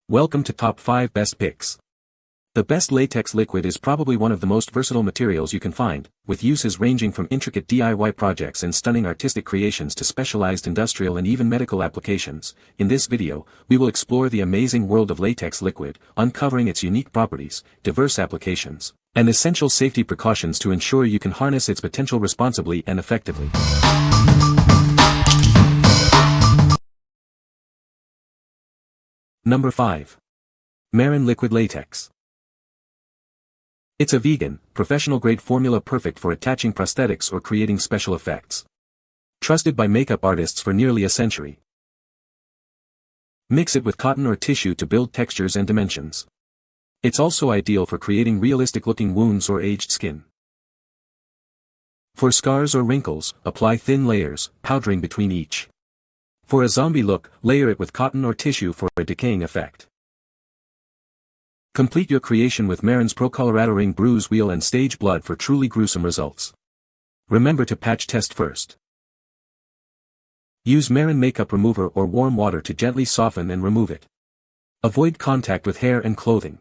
Welcome to Top 5 Best Picks. The best latex liquid is probably one of the most versatile materials you can find, with uses ranging from intricate DIY projects and stunning artistic creations to specialized industrial and even medical applications. In this video, we will explore the amazing world of latex liquid, uncovering its unique properties, diverse applications, and essential safety precautions to ensure you can harness its potential responsibly and effectively. Number 5. Mehron Liquid Latex. It's a vegan, professional-grade formula perfect for attaching prosthetics or creating special effects. Trusted by makeup artists for nearly a century. Mix it with cotton or tissue to build textures and dimensions. It's also ideal for creating realistic-looking wounds or aged skin. For scars or wrinkles, apply thin layers, powdering between each. For a zombie look, layer it with cotton or tissue for a decaying effect. Complete your creation with Mehron's Pro Ring Bruise Wheel and Stage Blood for truly gruesome results. Remember to patch test first. Use Mehron makeup remover or warm water to gently soften and remove it. Avoid contact with hair and clothing.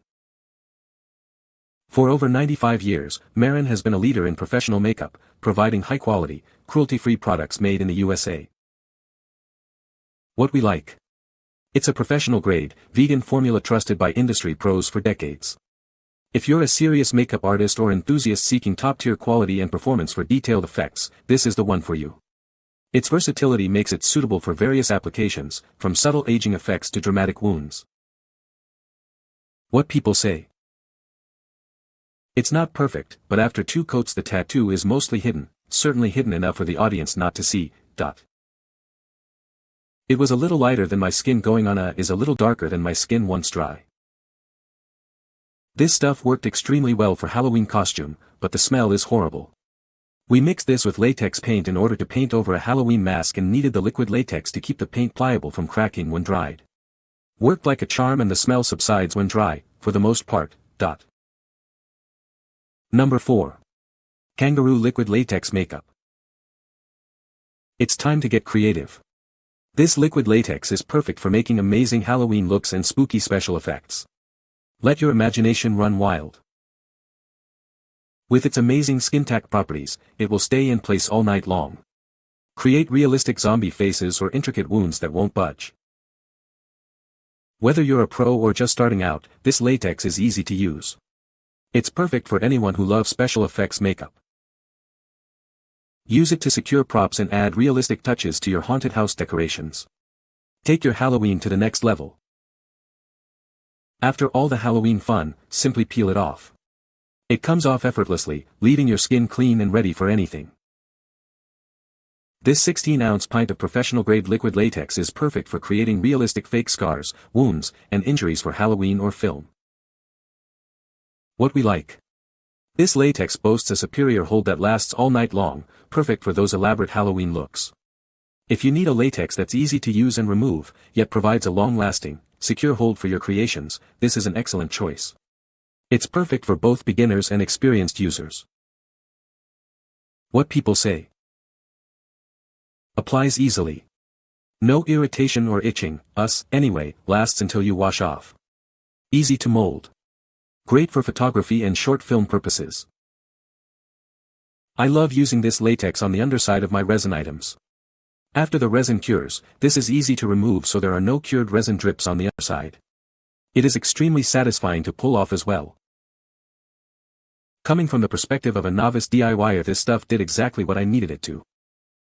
For over 95 years, Mehron has been a leader in professional makeup, providing high-quality, cruelty-free products made in the USA. What we like. It's a professional-grade, vegan formula trusted by industry pros for decades. If you're a serious makeup artist or enthusiast seeking top-tier quality and performance for detailed effects, this is the one for you. Its versatility makes it suitable for various applications, from subtle aging effects to dramatic wounds. What people say. It's not perfect, but after 2 coats the tattoo is mostly hidden, certainly hidden enough for the audience not to see. It was a little lighter than my skin going on is a little darker than my skin once dry. This stuff worked extremely well for Halloween costume, but the smell is horrible. We mixed this with latex paint in order to paint over a Halloween mask and needed the liquid latex to keep the paint pliable from cracking when dried. Worked like a charm and the smell subsides when dry, for the most part. Number 4. KANGAROO Liquid Latex Makeup. It's time to get creative. This liquid latex is perfect for making amazing Halloween looks and spooky special effects. Let your imagination run wild. With its amazing skin-tack properties, it will stay in place all night long. Create realistic zombie faces or intricate wounds that won't budge. Whether you're a pro or just starting out, this latex is easy to use. It's perfect for anyone who loves special effects makeup. Use it to secure props and add realistic touches to your haunted house decorations. Take your Halloween to the next level. After all the Halloween fun, simply peel it off. It comes off effortlessly, leaving your skin clean and ready for anything. This 16-ounce pint of professional-grade liquid latex is perfect for creating realistic fake scars, wounds, and injuries for Halloween or film. What we like. This latex boasts a superior hold that lasts all night long, perfect for those elaborate Halloween looks. If you need a latex that's easy to use and remove, yet provides a long-lasting, secure hold for your creations, this is an excellent choice. It's perfect for both beginners and experienced users. What people say. Applies easily. No irritation or itching, anyway, lasts until you wash off. Easy to mold. Great for photography and short film purposes. I love using this latex on the underside of my resin items. After the resin cures, this is easy to remove so there are no cured resin drips on the underside. It is extremely satisfying to pull off as well. Coming from the perspective of a novice DIYer, this stuff did exactly what I needed it to.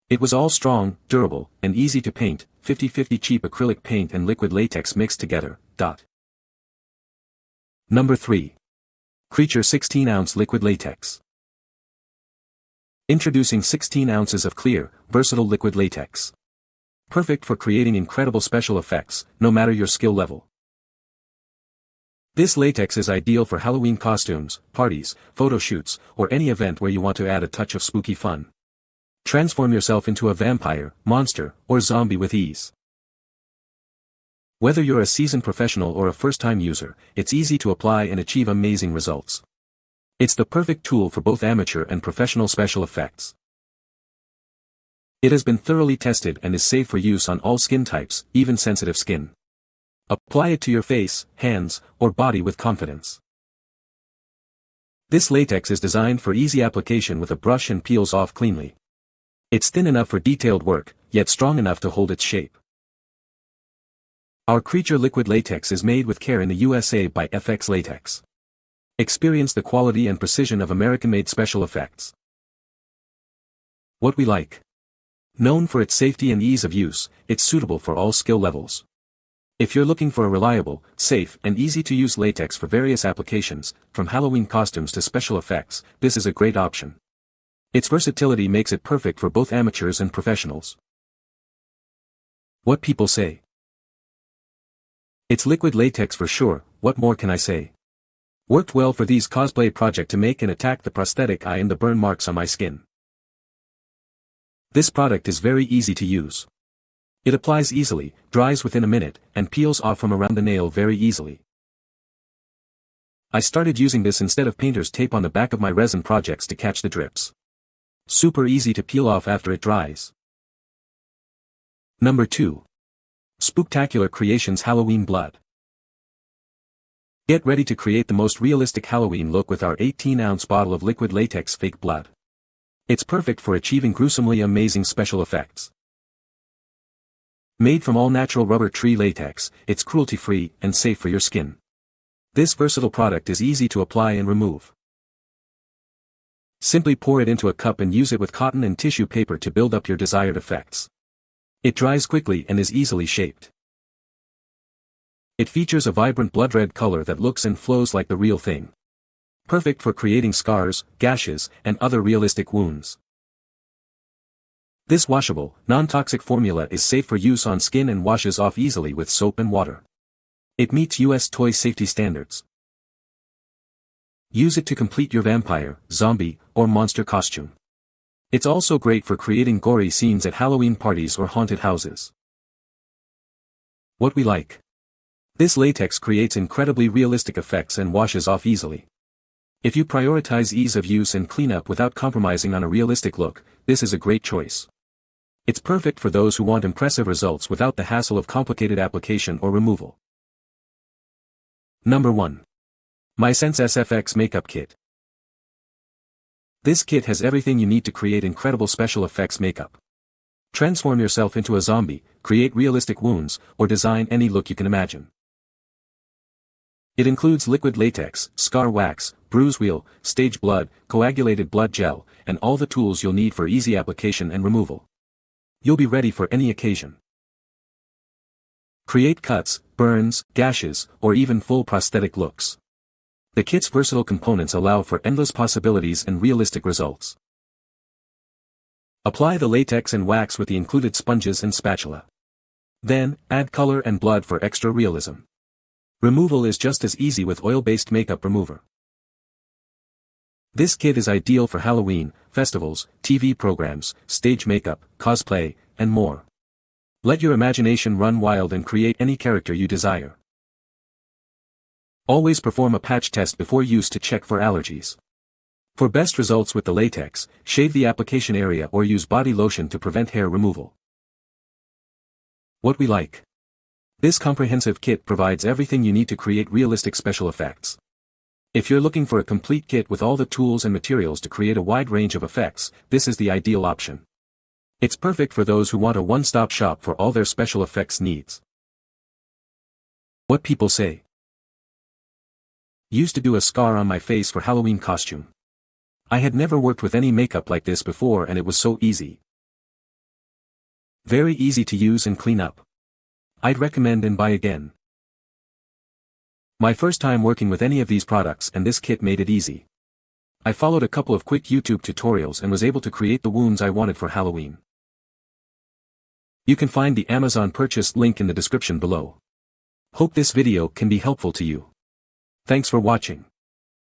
It was all strong, durable, and easy to paint, 50-50 cheap acrylic paint and liquid latex mixed together. Number 3. Creature 16-ounce liquid latex. Introducing 16 ounces of clear, versatile liquid latex. Perfect for creating incredible special effects, no matter your skill level. This latex is ideal for Halloween costumes, parties, photo shoots, or any event where you want to add a touch of spooky fun. Transform yourself into a vampire, monster, or zombie with ease. Whether you're a seasoned professional or a first-time user, it's easy to apply and achieve amazing results. It's the perfect tool for both amateur and professional special effects. It has been thoroughly tested and is safe for use on all skin types, even sensitive skin. Apply it to your face, hands, or body with confidence. This latex is designed for easy application with a brush and peels off cleanly. It's thin enough for detailed work, yet strong enough to hold its shape. Our Creature Liquid Latex is made with care in the USA by FX Latex. Experience the quality and precision of American-made special effects. What we like. Known for its safety and ease of use, it's suitable for all skill levels. If you're looking for a reliable, safe, and easy-to-use latex for various applications, from Halloween costumes to special effects, this is a great option. Its versatility makes it perfect for both amateurs and professionals. What people say. It's liquid latex for sure, what more can I say? Worked well for these cosplay project to make and attack the prosthetic eye and the burn marks on my skin. This product is very easy to use. It applies easily, dries within a minute, and peels off from around the nail very easily. I started using this instead of painter's tape on the back of my resin projects to catch the drips. Super easy to peel off after it dries. Number 2. Spooktacular Creations Halloween Blood. Get ready to create the most realistic Halloween look with our 18-ounce bottle of liquid latex fake blood. It's perfect for achieving gruesomely amazing special effects. Made from all-natural rubber tree latex, it's cruelty-free and safe for your skin. This versatile product is easy to apply and remove. Simply pour it into a cup and use it with cotton and tissue paper to build up your desired effects. It dries quickly and is easily shaped. It features a vibrant blood red color that looks and flows like the real thing. Perfect for creating scars, gashes, and other realistic wounds. This washable, non-toxic formula is safe for use on skin and washes off easily with soap and water. It meets US toy safety standards. Use it to complete your vampire, zombie, or monster costume. It's also great for creating gory scenes at Halloween parties or haunted houses. What we like. This latex creates incredibly realistic effects and washes off easily. If you prioritize ease of use and cleanup without compromising on a realistic look, this is a great choice. It's perfect for those who want impressive results without the hassle of complicated application or removal. Number 1. Mysense SFX Makeup Kit. This kit has everything you need to create incredible special effects makeup. Transform yourself into a zombie, create realistic wounds, or design any look you can imagine. It includes liquid latex, scar wax, bruise wheel, stage blood, coagulated blood gel, and all the tools you'll need for easy application and removal. You'll be ready for any occasion. Create cuts, burns, gashes, or even full prosthetic looks. The kit's versatile components allow for endless possibilities and realistic results. Apply the latex and wax with the included sponges and spatula. Then, add color and blood for extra realism. Removal is just as easy with oil-based makeup remover. This kit is ideal for Halloween, festivals, TV programs, stage makeup, cosplay, and more. Let your imagination run wild and create any character you desire. Always perform a patch test before use to check for allergies. For best results with the latex, shave the application area or use body lotion to prevent hair removal. What we like. This comprehensive kit provides everything you need to create realistic special effects. If you're looking for a complete kit with all the tools and materials to create a wide range of effects, this is the ideal option. It's perfect for those who want a one-stop shop for all their special effects needs. What people say. Used to do a scar on my face for Halloween costume. I had never worked with any makeup like this before and it was so easy. Very easy to use and clean up. I'd recommend and buy again. My first time working with any of these products and this kit made it easy. I followed a couple of quick YouTube tutorials and was able to create the wounds I wanted for Halloween. You can find the Amazon purchase link in the description below. Hope this video can be helpful to you. Thanks for watching.